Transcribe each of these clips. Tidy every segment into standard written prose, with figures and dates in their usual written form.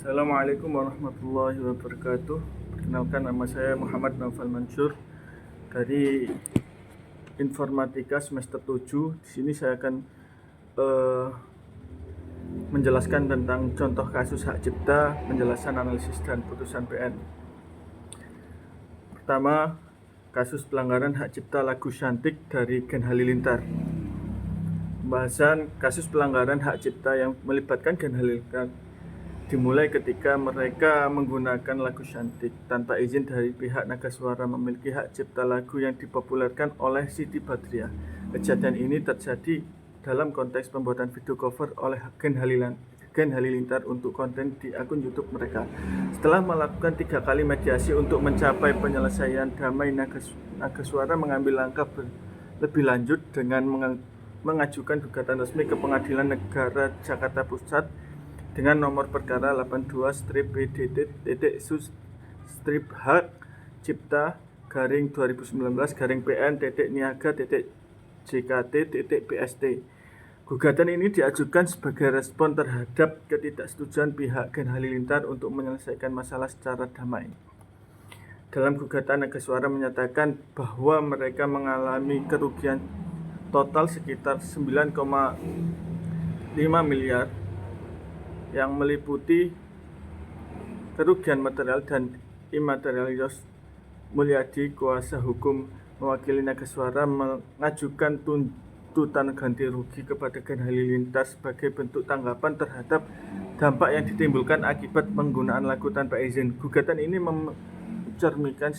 Assalamualaikum warahmatullahi wabarakatuh. Perkenalkan, nama saya Muhammad Naufal Mansur dari Informatika semester 7. Di sini saya akan menjelaskan tentang contoh kasus hak cipta, penjelasan, analisis, dan putusan PN. Pertama, kasus pelanggaran hak cipta lagu Cantik dari Gen Halilintar. Pembahasan kasus pelanggaran hak cipta yang melibatkan Gen Halilintar dimulai ketika mereka menggunakan lagu Cantik tanpa izin dari pihak Nagasuara memiliki hak cipta lagu yang dipopulerkan oleh Siti Badriah. Kejadian ini terjadi dalam konteks pembuatan video cover oleh Gen Halilintar untuk konten di akun YouTube mereka. Setelah melakukan 3 kali mediasi untuk mencapai penyelesaian damai, Nagasuara mengambil langkah lebih lanjut dengan mengajukan gugatan resmi ke Pengadilan Negara Jakarta Pusat dengan nomor perkara 82/PDT.Sus/Hak Cipta /2019/PN.Niaga.JKT.BST. Gugatan ini diajukan sebagai respon terhadap ketidaksetujuan pihak Gen Halilintar untuk menyelesaikan masalah secara damai. Dalam gugatan, Nagasuara menyatakan bahwa mereka mengalami kerugian total sekitar 9,5 miliar yang meliputi kerugian material dan imaterial. Yos Mulyadi, kuasa hukum mewakili Nagasuara, mengajukan tuntutan ganti rugi kepada Gen Halilintar sebagai bentuk tanggapan terhadap dampak yang ditimbulkan akibat penggunaan lagu tanpa izin. Gugatan ini mencerminkan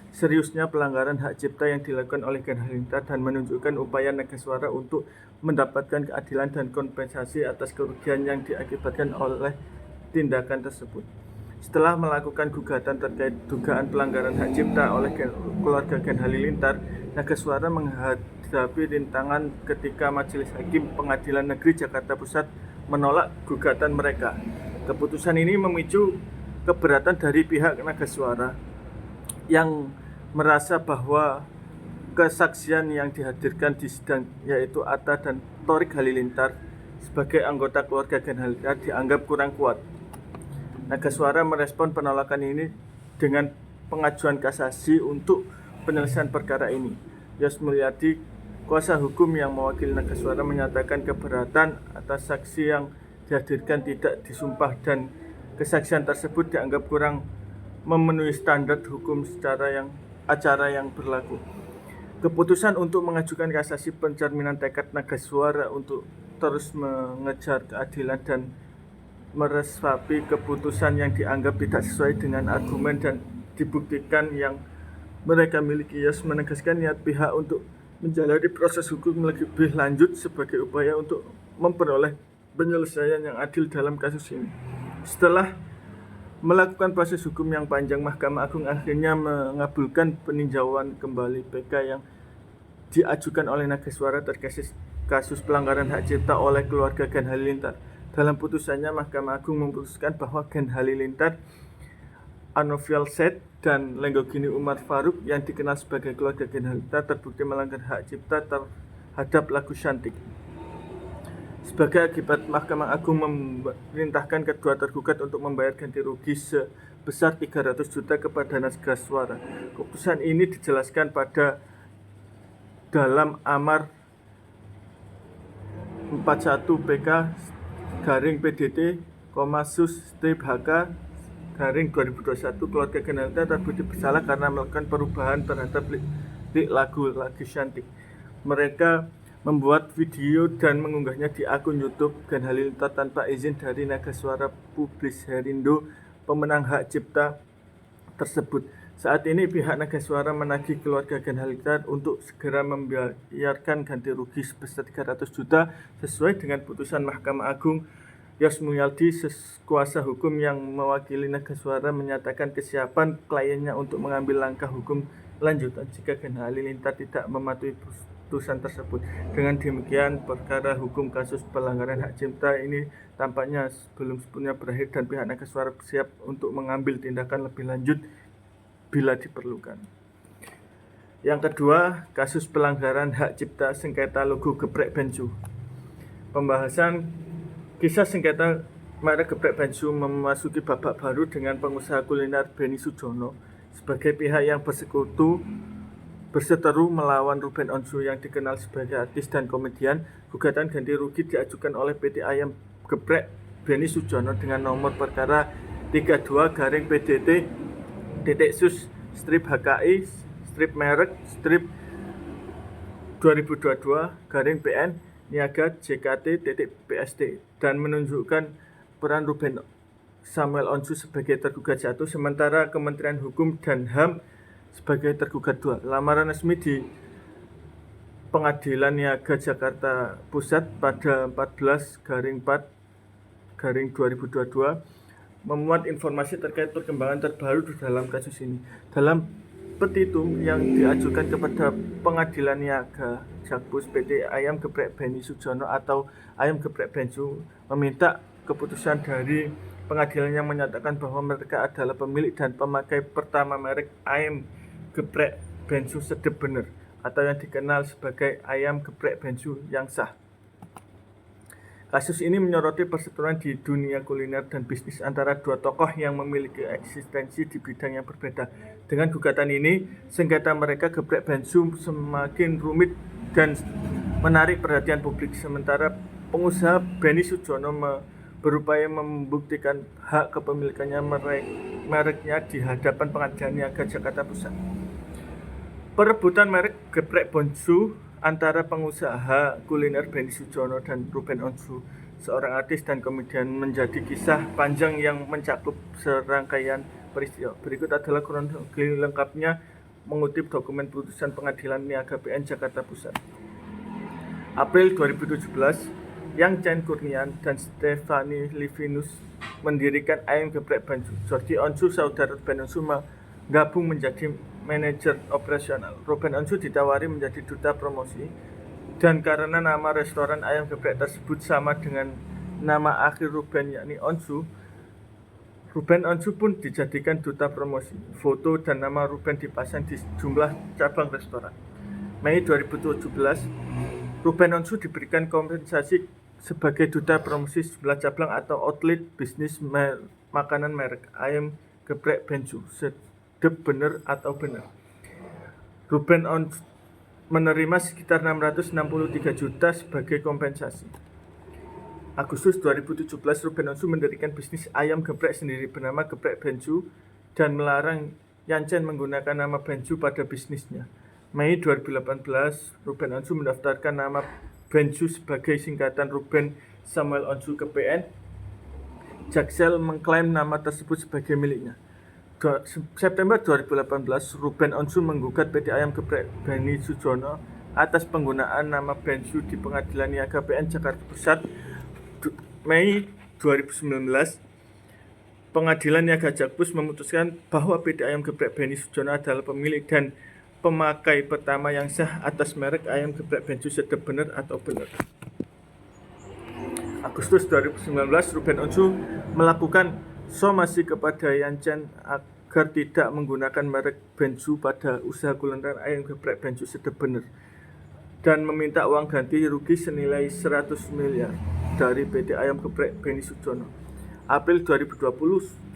seriusnya pelanggaran hak cipta yang dilakukan oleh Gen Halilintar dan menunjukkan upaya Nagasuara untuk mendapatkan keadilan dan kompensasi atas kerugian yang diakibatkan oleh tindakan tersebut. Setelah melakukan gugatan terkait dugaan pelanggaran hak cipta oleh keluarga Gen Halilintar, Nagasuara menghadapi rintangan ketika Majelis Hakim Pengadilan Negeri Jakarta Pusat menolak gugatan mereka. Keputusan ini memicu keberatan dari pihak Nagasuara yang merasa bahwa kesaksian yang dihadirkan di sidang, yaitu Atta dan Thorik Halilintar sebagai anggota keluarga Gen Halilintar, dianggap kurang kuat. Nagasuara merespon penolakan ini dengan pengajuan kasasi untuk penyelesaian perkara ini. Yos Mulyadi, kuasa hukum yang mewakili Nagasuara, menyatakan keberatan atas saksi yang dihadirkan tidak disumpah dan kesaksian tersebut dianggap kurang memenuhi standar hukum acara yang berlaku. Keputusan untuk mengajukan kasasi pencerminan tekad Nagasuara untuk terus mengejar keadilan dan meresapi keputusan yang dianggap tidak sesuai dengan argumen dan dibuktikan yang mereka miliki. Yos menegaskan niat pihak untuk menjalani proses hukum lebih lanjut sebagai upaya untuk memperoleh penyelesaian yang adil dalam kasus ini. Setelah melakukan proses hukum yang panjang, Mahkamah Agung akhirnya mengabulkan peninjauan kembali PK yang diajukan oleh Nagasuara terkait kasus pelanggaran hak cipta oleh keluarga Gen Halilintar. Dalam putusannya, Mahkamah Agung memutuskan bahwa Gen Halilintar, Anovial Said, dan Lenggogini Umar Faruk yang dikenal sebagai keluarga Gen Halilintar terbukti melanggar hak cipta terhadap lagu Cantik. Sebagai akibat, Mahkamah Agung memerintahkan kedua tergugat untuk membayar ganti rugi sebesar 300 juta kepada Nagasuara. Keputusan ini dijelaskan pada dalam Amar 41 PK /PDT, Sus/Hk /2021. Keluarga Gen Halilintar terbukti bersalah karena melakukan perubahan terhadap lagu Cantik. Mereka membuat video dan mengunggahnya di akun YouTube Gen Halilintar tanpa izin dari Nagasuara Publisherindo, pemenang hak cipta tersebut. Saat ini pihak Nagasuara menagih keluarga Gen Halilintar untuk segera membayarkan ganti rugi sebesar 300 juta sesuai dengan putusan Mahkamah Agung. Yos Mulyadi, kuasa hukum yang mewakili Nagasuara, menyatakan kesiapan kliennya untuk mengambil langkah hukum lanjutan jika Gen Halilintar tidak mematuhi putusan tersebut. Dengan demikian, perkara hukum kasus pelanggaran hak cipta ini tampaknya belum sepenuhnya berakhir dan pihak Nagasuara siap untuk mengambil tindakan lebih lanjut bila diperlukan. Yang kedua, kasus pelanggaran hak cipta sengketa logo Geprek Bensu. Pembahasan kisah sengketa merek geprek Bensu memasuki babak baru dengan pengusaha kuliner Benny Sujono sebagai pihak yang berseteru melawan Ruben Onsu yang dikenal sebagai artis dan komedian. Gugatan ganti rugi diajukan oleh PT Ayam Geprek Benny Sujono dengan nomor perkara 32-PDT-Sus strip HKI strip merek strip 2022-PN Niaga JKT.PST dan menunjukkan peran Ruben Samuel Onsu sebagai tergugat 1, sementara Kementerian Hukum dan HAM sebagai tergugat 2. Lamaran resmi di Pengadilan Niaga Jakarta Pusat pada 14/4/2022 memuat informasi terkait perkembangan terbaru dalam kasus ini. Dalam petitum yang diajukan kepada Pengadilan Niaga Jakpus, PT Ayam Geprek Benny Sujono atau Ayam Geprek Bensu meminta keputusan dari pengadilan yang menyatakan bahwa mereka adalah pemilik dan pemakai pertama merek Ayam Geprek Bensu sedep bener atau yang dikenal sebagai Ayam Geprek Bensu yang sah. Kasus ini menyoroti perseteruan di dunia kuliner dan bisnis antara dua tokoh yang memiliki eksistensi di bidang yang berbeda. Dengan gugatan ini, sengketa mereka Geprek Bensu semakin rumit dan menarik perhatian publik, sementara pengusaha Benny Sujono berupaya membuktikan hak kepemilikannya mereknya di hadapan Pengadilan Niaga Jakarta Pusat. Perebutan merek Geprek Bensu antara pengusaha kuliner Benny Sujono dan Ruben Onsu, seorang artis dan komedian, menjadi kisah panjang yang mencakup serangkaian peristiwa. Berikut adalah kronologi lengkapnya mengutip dokumen putusan Pengadilan Niaga PN Jakarta Pusat. April 2017, Yang Chen Kurnian dan Stephanie Livinus mendirikan Ayam Geprek Bensu. Jordi Onsu, saudara Ruben Onsu, gabung menjadi manajer operasional. Ruben Onsu ditawari menjadi duta promosi, dan karena nama restoran Ayam Geprek tersebut sama dengan nama akhir Ruben yakni Onsu, Ruben Onsu pun dijadikan duta promosi. Foto dan nama Ruben dipasang di sejumlah cabang restoran. Mei 2017, Ruben Onsu diberikan kompensasi sebagai duta promosi sejumlah cabang atau outlet bisnis makanan merek Ayam Geprek Bensu sedep bener atau bener. Ruben Onsu menerima sekitar 663 juta sebagai kompensasi. Agustus 2017, Ruben Onsu mendirikan bisnis ayam geprek sendiri bernama Geprek Bensu dan melarang Yang Chen menggunakan nama Bensu pada bisnisnya. Mei 2018, Ruben Onsu mendaftarkan nama Bensu sebagai singkatan Ruben Samuel Onsu ke PN. Jaksel mengklaim nama tersebut sebagai miliknya. September 2018, Ruben Onsu menggugat PT Ayam Geprek Benny Sujono atas penggunaan nama Bensu di Pengadilan Niaga PN Jakarta Pusat. Mei 2019, Pengadilan Niaga Jakpus memutuskan bahwa PT Ayam Geprek Benny Sujono adalah pemilik dan pemakai pertama yang sah atas merek Ayam Geprek Bensu sedep bener atau bener. Agustus 2019, Ruben Onsu melakukan somasi kepada Yang Chen agar tidak menggunakan merek Bensu pada usaha kuliner Ayam Geprek Bensu sedep bener dan meminta uang ganti rugi senilai 100 miliar dari PT Ayam Geprek Benny Sujono. April 2020,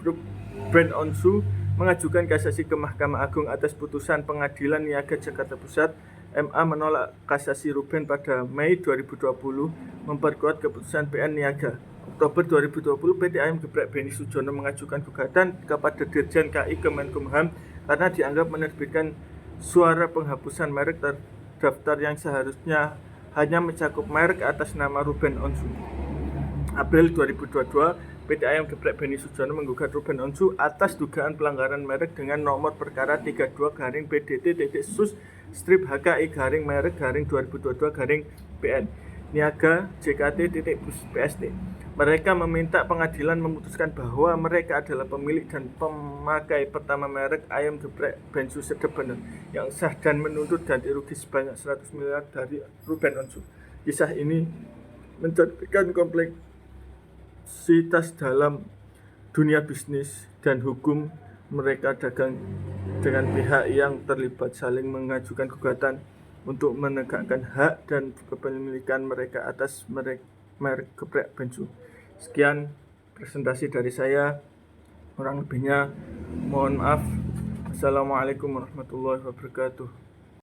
Ruben Onsu mengajukan kasasi ke Mahkamah Agung atas putusan Pengadilan Niaga Jakarta Pusat. MA menolak kasasi Ruben pada Mei 2020, memperkuat keputusan PN Niaga. Oktober 2020, PT Ayam Geprek Benny Sujono mengajukan gugatan kepada Dirjen KI Kemenkumham karena dianggap menerbitkan suara penghapusan merek terdaftar yang seharusnya hanya mencakup merek atas nama Ruben Onsu. April 2022, PT Ayam Geprek Benny Sujono menggugat Ruben Onsu atas dugaan pelanggaran merek dengan nomor perkara 32-PDT-Sus strip HKI merek 2022-PN Niaga JKT.PST. Mereka meminta pengadilan memutuskan bahwa mereka adalah pemilik dan pemakai pertama merek Ayam Geprek Bensu sedep bener yang sah dan menuntut ganti rugi sebanyak 100 miliar dari Ruben Onsu. Kisah ini mencerminkan kompleksitas dalam dunia bisnis dan hukum. Mereka dagang dengan pihak yang terlibat saling mengajukan gugatan untuk menegakkan hak dan kepemilikan mereka atas merek Geprek Bensu. Sekian presentasi dari saya. Kurang lebihnya mohon maaf. Assalamualaikum warahmatullahi wabarakatuh.